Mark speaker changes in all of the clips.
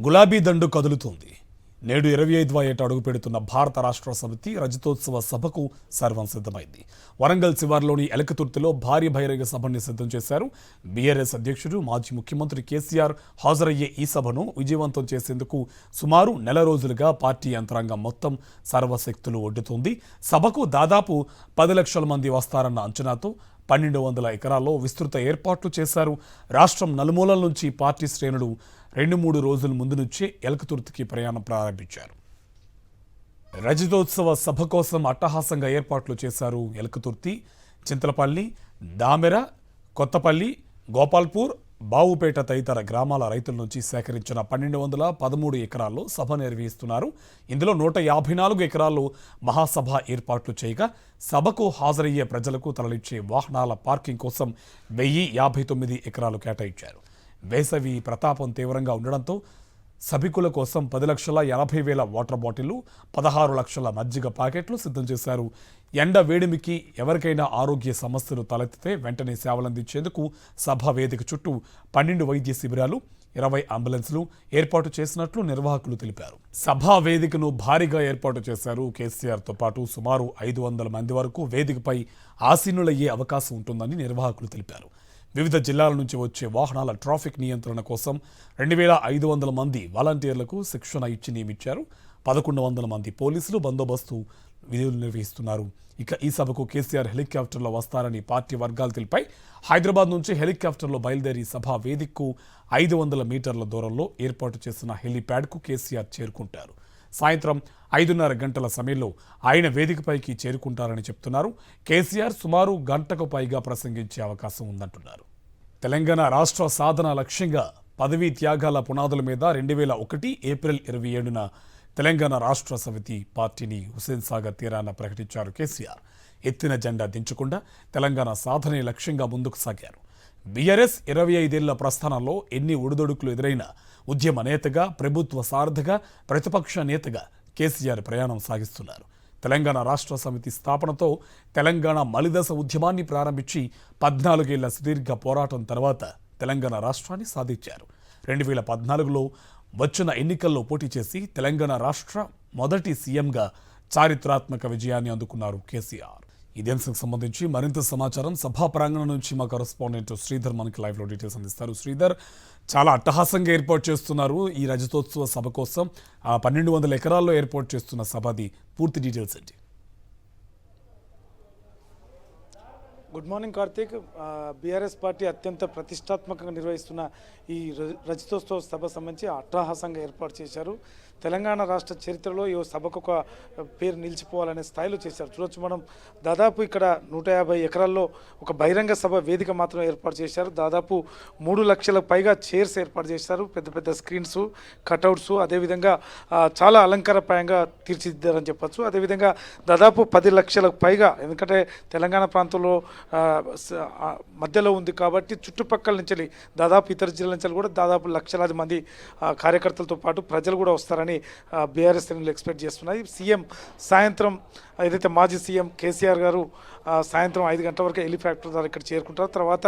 Speaker 1: గులాబీ దండు కదులుతుంది. నేడు 25వ ఏట అడుగుపెడుతున్న భారత రాష్ట్ర సమితి రజతోత్సవ సభకు సర్వం సిద్ధమైంది. వరంగల్ శివార్లోని ఎలకతుర్తిలో భారీ బహిరంగ సభని సిద్ధం చేశారు. బీఆర్ఎస్ అధ్యక్షుడు మాజీ ముఖ్యమంత్రి కేసీఆర్ హాజరయ్యే ఈ సభను విజయవంతం చేసేందుకు సుమారు నెల రోజులుగా పార్టీ యంత్రాంగం మొత్తం సర్వశక్తులు ఒడ్డుతోంది. సభకు దాదాపు 10 లక్షల మంది వస్తారన్న అంచనాతో 1200 ఎకరాల్లో విస్తృత ఏర్పాట్లు చేశారు. రాష్ట్రం నలుమూలల నుంచి పార్టీ శ్రేణులు 2-3 రోజుల ముందు నుంచే ఎలకతుర్తికి ప్రయాణం ప్రారంభించారు. రజతోత్సవ సభ కోసం అట్టహాసంగా ఏర్పాట్లు చేశారు. ఎలకతుర్తి, చింతలపల్లి, దామెర, కొత్తపల్లి, గోపాల్పూర్, బావుపేట తదితర గ్రామాల రైతుల నుంచి సేకరించిన 1213 ఎకరాల్లో సభ నిర్వహిస్తున్నారు. ఇందులో 154 ఎకరాల్లో మహాసభ ఏర్పాట్లు చేయగా సభకు హాజరయ్యే ప్రజలకు తరలించే వాహనాల పార్కింగ్ కోసం 1059 ఎకరాలు కేటాయించారు. వేసవి ప్రతాపం తీవ్రంగా ఉండడంతో సభికుల కోసం 10,80,000 వాటర్ బాటిళ్లు, 16 లక్షల మజ్జిగ ప్యాకెట్లు సిద్ధం చేశారు. ఎండ వేడిమికి ఎవరికైనా ఆరోగ్య సమస్యలు తలెత్తితే వెంటనే సేవలందించేందుకు సభ వేదిక చుట్టూ 12 వైద్య శిబిరాలు, 20 అంబులెన్స్లు ఏర్పాటు చేసినట్లు నిర్వాహకులు తెలిపారు. సభా వేదికను భారీగా ఏర్పాటు చేశారు. కేసీఆర్తో పాటు సుమారు 500 మంది వరకు వేదికపై ఆసీనులయ్యే అవకాశం ఉంటుందని నిర్వాహకులు తెలిపారు. వివిధ జిల్లాల నుంచి వచ్చే వాహనాల ట్రాఫిక్ నియంత్రణ కోసం 2500 మంది వాలంటీర్లకు శిక్షణ ఇచ్చి నియమించారు. 1100 మంది పోలీసులు బందోబస్తు విధులు నిర్వహిస్తున్నారు. ఇక ఈ సభకు కేసీఆర్ హెలికాప్టర్లో వస్తారని పార్టీ వర్గాలు తెలిపాయి. హైదరాబాద్ నుంచి హెలికాప్టర్లో బయలుదేరి సభా వేదికకు 500 మీటర్ల దూరంలో ఏర్పాటు చేసిన హెలీప్యాడ్కు కేసీఆర్ చేరుకుంటారు. సాయంత్రం 5:30 గంటల సమయంలో ఆయన వేదికపైకి చేరుకుంటారని చెప్తున్నారు. కేసీఆర్ సుమారు గంటకు పైగా ప్రసంగించే అవకాశం ఉందంటున్నారు. తెలంగాణ రాష్ట్ర సాధన లక్ష్యంగా పదవీ త్యాగాల పునాదుల మీద 2001 ఏప్రిల్ 27న తెలంగాణ రాష్ట్ర సమితి పార్టీని హుస్సేన్ సాగర్ తీరాన ప్రకటించారు. కేసీఆర్ ఎత్తిన జెండా దించకుండా తెలంగాణ సాధనే లక్ష్యంగా ముందుకు సాగారు. బీఆర్ఎస్ 25 ఏళ్ల ప్రస్థానంలో ఎన్ని ఒడిదొడుకులు ఎదురైనా ఉద్యమ నేతగా, ప్రభుత్వ సారథిగా, ప్రతిపక్ష నేతగా కేసీఆర్ ప్రయాణం సాగిస్తున్నారు. తెలంగాణ రాష్ట్ర సమితి స్థాపనతో తెలంగాణ మలిదశ ఉద్యమాన్ని ప్రారంభించి 14 ఏళ్ల సుదీర్ఘ పోరాటం తర్వాత తెలంగాణ రాష్ట్రాన్ని సాధించారు. 2014లో వచ్చిన ఎన్నికల్లో పోటీ చేసి తెలంగాణ రాష్ట్ర మొదటి సీఎంగా చారిత్రాత్మక విజయాన్ని అందుకున్నారు కేసీఆర్. ఇదే అంశంకు సంబంధించి మరింత సమాచారం సభా ప్రాంగణం నుంచి మా కరెస్పాండెంట్ శ్రీధర్ మనకి లైవ్లో డీటెయిల్స్ అందిస్తారు. శ్రీధర్, చాలా అట్టహాసంగా ఏర్పాటు చేస్తున్నారు ఈ రజతోత్సవ సభ కోసం. 1200 ఎకరాల్లో ఏర్పాటు చేస్తున్న సభది పూర్తి డీటెయిల్స్ ఏంటి?
Speaker 2: Good morning Karthik. BRS party అత్యంత ప్రతిష్టాత్మకంగా నిర్వహిస్తున్న ఈ రజతోత్సవ సభ సంబంధించి అట్టహాసంగా ఏర్పాటు చేశారు. తెలంగాణ రాష్ట్ర చరిత్రలో ఈ సభకు ఒక పేరు నిలిచిపోవాలనే స్థాయిలో చేశారు. చూడొచ్చు మనం, దాదాపు ఇక్కడ 150 ఎకరాల్లో ఒక బహిరంగ సభ వేదిక మాత్రం ఏర్పాటు చేశారు. దాదాపు 3 లక్షలకు పైగా చైర్స్ ఏర్పాటు చేశారు. పెద్ద పెద్ద స్క్రీన్స్, కటౌట్స్, అదేవిధంగా చాలా అలంకారప్రాయంగా తీర్చిదిద్దారని చెప్పచ్చు. అదేవిధంగా దాదాపు 10 లక్షలకు పైగా, ఎందుకంటే తెలంగాణ ప్రాంతంలో మధ్యలో ఉంది కాబట్టి చుట్టుపక్కల నుంచి దాదాపు ఇతర జిల్లాల నుంచి కూడా దాదాపు లక్షలాది మంది కార్యకర్తలతో పాటు ప్రజలు కూడా వస్తారని బీఆర్ఎస్ శ్రేణులు ఎక్స్పెక్ట్ చేస్తున్నాయి. సీఎం సాయంత్రం ఏదైతే మాజీ సీఎం కేసీఆర్ గారు సాయంత్రం 5 గంటల వరకు హెలికాప్టర్ ద్వారా ఇక్కడ చేరుకుంటారు. తర్వాత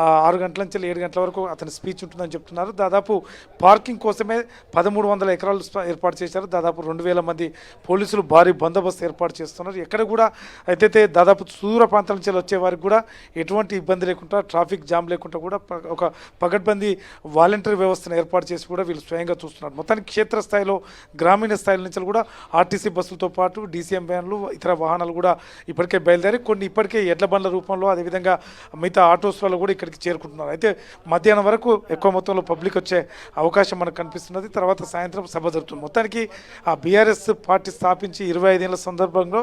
Speaker 2: 6 గంటల నుంచి 7 గంటల వరకు అతని స్పీచ్ ఉంటుందని చెప్తున్నారు. దాదాపు పార్కింగ్ కోసమే 1300 ఎకరాలు ఏర్పాటు చేశారు. దాదాపు 2000 మంది పోలీసులు భారీ బందోబస్తు ఏర్పాటు చేస్తున్నారు. ఎక్కడ కూడా అయితే దాదాపు దూర ప్రాంతాల నుంచి వచ్చే వారికి కూడా ఎటువంటి ఇబ్బంది లేకుండా, ట్రాఫిక్ జామ్ లేకుండా కూడా ఒక పగడ్బందీ వాలంటరీ వ్యవస్థను ఏర్పాటు చేసి కూడా వీళ్ళు స్వయంగా చూస్తున్నారు. మొత్తానికి క్షేత్రస్థాయిలో, గ్రామీణ స్థాయిల నుంచి కూడా ఆర్టీసీ బస్సులతో పాటు డీసీఎం వ్యాన్లు, ఇతర వాహనాలు కూడా ఇప్పటికే బయలుదేరి కొన్ని ఇప్పటికే ఎడ్ల బండ్ల రూపంలో, అదేవిధంగా మిగతా ఆటోస్లలో కూడా ఇక్కడికి చేరుకుంటున్నారు. అయితే మధ్యాహ్నం వరకు ఎక్కువ మొత్తంలో పబ్లిక్ వచ్చే అవకాశం మనకు కనిపిస్తున్నది. తర్వాత సాయంత్రం సభ జరుగుతుంది. మొత్తానికి ఆ బీఆర్ఎస్ పార్టీ స్థాపించి 25 ఏళ్ల సందర్భంలో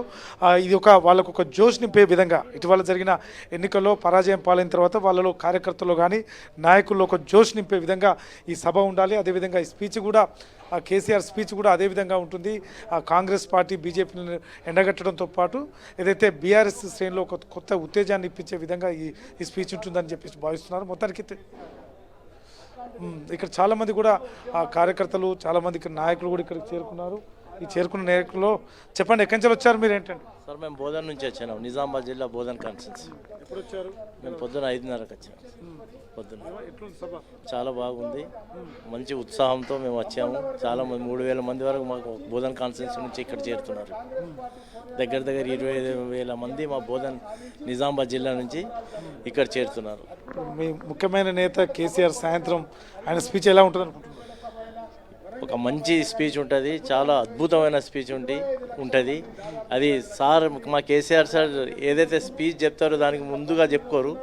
Speaker 2: ఇది వాళ్ళకు ఒక జోష్ నింపే విధంగా, ఇటీవల జరిగిన ఎన్నికల్లో పరాజయం పాలైన తర్వాత వాళ్ళలో కార్యకర్తలు కానీ నాయకుల్లో ఒక జోష్ నింపే విధంగా ఈ సభ ఉండాలి. అదేవిధంగా ఈ స్పీచ్ కూడా, కేసీఆర్ స్పీచ్ కూడా అదేవిధంగా ఉంటుంది. కాంగ్రెస్ పార్టీ బీజేపీని ఎండగట్టడంతో పాటు ఏదైతే బీఆర్ఎస్ శ్రేణిలో ఒక కొత్త ఉత్తేజాన్ని ఇప్పించే విధంగా ఈ స్పీచ్ ఉంటుందని చెప్పేసి భావిస్తున్నారు. మొత్తానికి ఇక్కడ చాలామంది కూడా కార్యకర్తలు, చాలామంది నాయకులు కూడా ఇక్కడికి చేరుకున్నారు. ఈ చేరుకున్న నాయకుల్లో చెప్పండి, ఎక్కడి నుంచి వచ్చారు మీరు? ఏంటండి
Speaker 3: సార్ మేము బోధన్ నుంచి వచ్చాము, నిజామాబాద్ జిల్లా బోధన్ కాన్స్టిట్యున్సీ.
Speaker 2: ఎప్పుడు వచ్చారు?
Speaker 3: మేము పొద్దున 5:30కి వచ్చాము. పొద్దున
Speaker 2: ఎట్లుంది సభ?
Speaker 3: చాలా బాగుంది, మంచి ఉత్సాహంతో మేము వచ్చాము. చాలా మంది 3,000 మంది వరకు మాకు బోధన్ కాన్స్టిట్యున్సీ నుంచి ఇక్కడ చేరుతున్నారు. దగ్గర 25,000 మంది మా బోధన్ నిజామాబాద్ జిల్లా నుంచి ఇక్కడ చేరుతున్నారు.
Speaker 2: మీ ముఖ్యమైన నేత కేసీఆర్ సాయంత్రం ఆయన స్పీచ్ ఎలా ఉంటుంది అనుకుంటున్నారు?
Speaker 3: ఒక మంచి స్పీచ్ ఉంటుంది, చాలా అద్భుతమైన స్పీచ్ ఉంటుంది. అది సార్ మా కేసీఆర్ సార్ ఏదైతే స్పీచ్ చెప్తారో దానికి ముందుగా చెప్పుకోరు,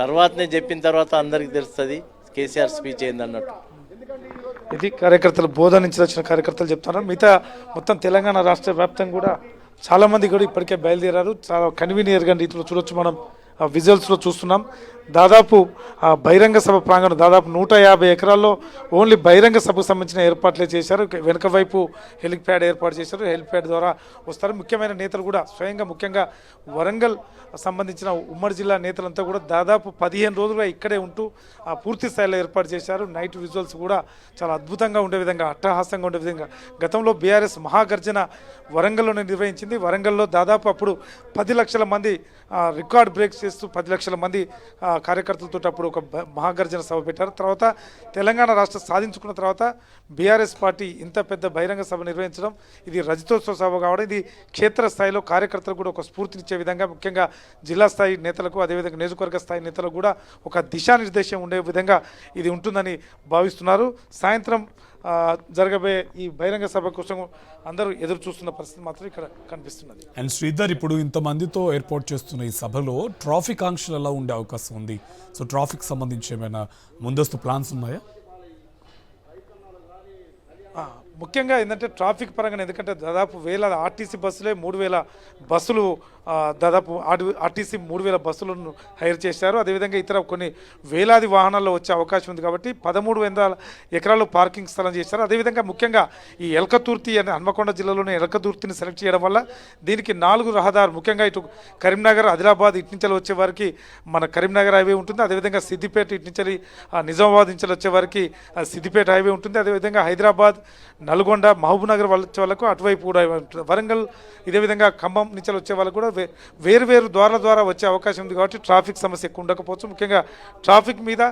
Speaker 3: తర్వాతనే చెప్పిన తర్వాత అందరికీ తెలుస్తుంది కేసీఆర్ స్పీచ్ ఏందన్నట్టు.
Speaker 2: ఇది కార్యకర్తలు, బోధన నుంచి వచ్చిన కార్యకర్తలు చెప్తున్నారు. మిగతా మొత్తం తెలంగాణ రాష్ట్ర వ్యాప్తంగా కూడా చాలామంది కూడా ఇప్పటికే బయలుదేరారు. చాలా కన్వీనియర్గా రీతిలో చూడొచ్చు, మనం విజువల్స్లో చూస్తున్నాం. దాదాపు బహిరంగ సభ ప్రాంగణం దాదాపు 150 ఎకరాల్లో ఓన్లీ బహిరంగ సభకు సంబంధించిన ఏర్పాట్లే చేశారు. వెనుక వైపు హెలిప్యాడ్ ఏర్పాటు చేశారు. హెలిప్యాడ్ ద్వారా వస్తారు. ముఖ్యమైన నేతలు కూడా స్వయంగా, ముఖ్యంగా వరంగల్ సంబంధించిన ఉమ్మడి జిల్లా నేతలంతా కూడా దాదాపు 15 రోజులుగా ఇక్కడే ఉంటూ పూర్తి స్థాయిలో ఏర్పాటు చేశారు. నైట్ విజువల్స్ కూడా చాలా అద్భుతంగా ఉండే విధంగా, అట్టహాసంగా ఉండే విధంగా. గతంలో బీఆర్ఎస్ మహాగర్జన వరంగల్లోనే నిర్వహించింది. వరంగల్లో దాదాపు అప్పుడు 10 లక్షల మంది రికార్డ్ బ్రేక్ చేస్తూ 10 లక్షల మంది కార్యకర్తలతో అప్పుడు ఒక మహాగర్జన సభ పెట్టారు. తర్వాత తెలంగాణ రాష్ట్రం సాధించుకున్న తర్వాత బీఆర్ఎస్ పార్టీ ఇంత పెద్ద బహిరంగ సభ నిర్వహించడం, ఇది రజతోత్సవ సభ కావడం, ఇది క్షేత్రస్థాయిలో కార్యకర్తలకు కూడా ఒక స్ఫూర్తినిచ్చే విధంగా, ముఖ్యంగా జిల్లా స్థాయి నేతలకు అదేవిధంగా నియోజకవర్గ స్థాయి నేతలకు కూడా ఒక దిశానిర్దేశం ఉండే విధంగా ఇది ఉంటుందని భావిస్తున్నారు. సాయంత్రం జరగబోయే ఈ బహిరంగ సభ కోసం అందరూ ఎదురు చూస్తున్న పరిస్థితి మాత్రం ఇక్కడ కనిపిస్తున్నది.
Speaker 1: అండ్ శ్రీధర్, ఇప్పుడు ఇంతమందితో ఏర్పాటు చేస్తున్న ఈ సభలో ట్రాఫిక్ ఆంక్షలు ఎలా ఉండే అవకాశం ఉంది? సో ట్రాఫిక్ సంబంధించి ఏమైనా ముందస్తు ప్లాన్స్ ఉన్నాయా?
Speaker 2: ముఖ్యంగా ఏంటంటే ట్రాఫిక్ పరంగా, ఎందుకంటే దాదాపు వేల ఆర్టీసీ బస్సులే 3,000 బస్సులు, దాదాపు ఆర్టీసీ 3,000 బస్సులను హైర్ చేశారు. అదేవిధంగా ఇతర కొన్ని వేలాది వాహనాల్లో వచ్చే అవకాశం ఉంది కాబట్టి 13,000 ఎకరాల్లో పార్కింగ్ స్థలం చేశారు. అదేవిధంగా ముఖ్యంగా ఈ ఎల్కతుర్తి అనే హన్మకొండ జిల్లాలోనే ఎల్కతుర్తిని సెలెక్ట్ చేయడం వల్ల దీనికి 4 రహదారు, ముఖ్యంగా ఇటు కరీంనగర్, ఆదిలాబాద్ ఇటు నుంచి వచ్చే వారికి మన కరీంనగర్ హైవే ఉంటుంది. అదేవిధంగా సిద్దిపేట ఇటు నుంచి నిజామాబాద్ నుంచి వచ్చే వారికి సిద్దిపేట హైవే ఉంటుంది. అదేవిధంగా హైదరాబాద్, నల్గొండ, మహబూబ్నగర్ వచ్చే వాళ్ళకు అటువైపు కూడా ఉంటుంది. వరంగల్, ఇదే విధంగా ఖమ్మం నుంచి వచ్చే వాళ్ళకు కూడా వేరు ద్వారాల ద్వారా వచ్చే అవకాశం ఉంది కాబట్టి ట్రాఫిక్ సమస్య ఎక్కువ ఉండకపోవచ్చు. ముఖ్యంగా ట్రాఫిక్ మీద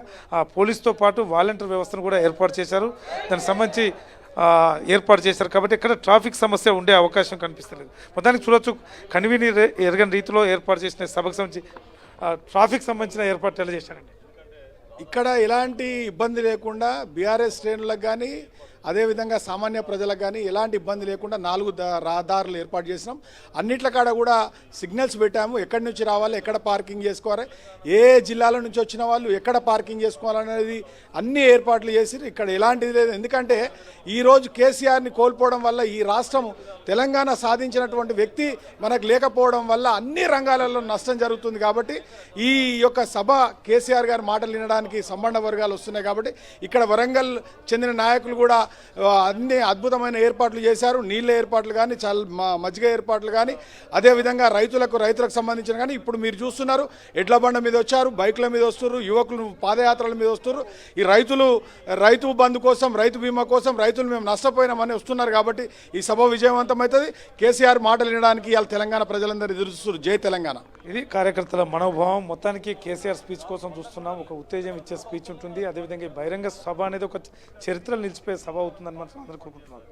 Speaker 2: పోలీసుతో పాటు వాలంటీర్ వ్యవస్థను కూడా ఏర్పాటు చేశారు. దానికి సంబంధించి ఏర్పాటు చేశారు కాబట్టి ఇక్కడ ట్రాఫిక్ సమస్య ఉండే అవకాశం కనిపిస్తలేదు. మొత్తానికి చూడొచ్చు, కన్వీనియర్ ఎరగని రీతిలో ఏర్పాటు చేసిన సభకు సంబంధించి ట్రాఫిక్ సంబంధించిన ఏర్పాట్లు ఎలా చేశారండి?
Speaker 4: ఇక్కడ ఎలాంటి ఇబ్బంది లేకుండా బీఆర్ఎస్ శ్రేణులకు కానీ అదేవిధంగా సామాన్య ప్రజలకు కానీ ఎలాంటి ఇబ్బంది లేకుండా 4 రహదారులు ఏర్పాటు చేసినాం. అన్నిట్ల కాడ కూడా సిగ్నల్స్ పెట్టాము, ఎక్కడి నుంచి రావాలి, ఎక్కడ పార్కింగ్ చేసుకోవాలి, ఏ జిల్లాల నుంచి వచ్చిన వాళ్ళు ఎక్కడ పార్కింగ్ చేసుకోవాలనేది అన్ని ఏర్పాట్లు చేసి ఇక్కడ ఎలాంటిది లేదు. ఎందుకంటే ఈరోజు కేసీఆర్ని కోల్పోవడం వల్ల ఈ రాష్ట్రం తెలంగాణ సాధించినటువంటి వ్యక్తి మనకు లేకపోవడం వల్ల అన్ని రంగాలలో నష్టం జరుగుతుంది. కాబట్టి ఈ యొక్క సభ కేసీఆర్ గారి మాటలు వినడానికి సంబంధ వర్గాలు వస్తున్నాయి. కాబట్టి ఇక్కడ వరంగల్ చెందిన నాయకులు కూడా అన్ని అద్భుతమైన ఏర్పాట్లు చేశారు. నీళ్ళ ఏర్పాట్లు కానీ, మజ్జిగ ఏర్పాట్లు కానీ, అదేవిధంగా రైతులకు సంబంధించిన కానీ ఇప్పుడు మీరు చూస్తున్నారు, ఎడ్ల బండ మీద వచ్చారు, బైకుల మీద వస్తున్నారు, యువకులు పాదయాత్రల మీద వస్తున్నారు. ఈ రైతు బంధు కోసం, రైతు బీమా కోసం, రైతులు మేము నష్టపోయినామని వస్తున్నారు. కాబట్టి ఈ సభ విజయవంతమవుతుంది. కేసీఆర్ మాటలు వినడానికి ఇవాళ తెలంగాణ ప్రజలందరూ ఎదురు చూస్తున్నారు. జై తెలంగాణ.
Speaker 2: ఇది కార్యకర్తల మనోభావం. మొత్తానికి కేసీఆర్ స్పీచ్ కోసం చూస్తున్నాం. ఒక ఉత్తేజం ఇచ్చే స్పీచ్ ఉంటుంది. అదేవిధంగా బహిరంగ సభ అనేది ఒక చరిత్రలో నిలిచిపోయే సభ అవుతుందని మనం అందరూ కోరుకుంటున్నాం.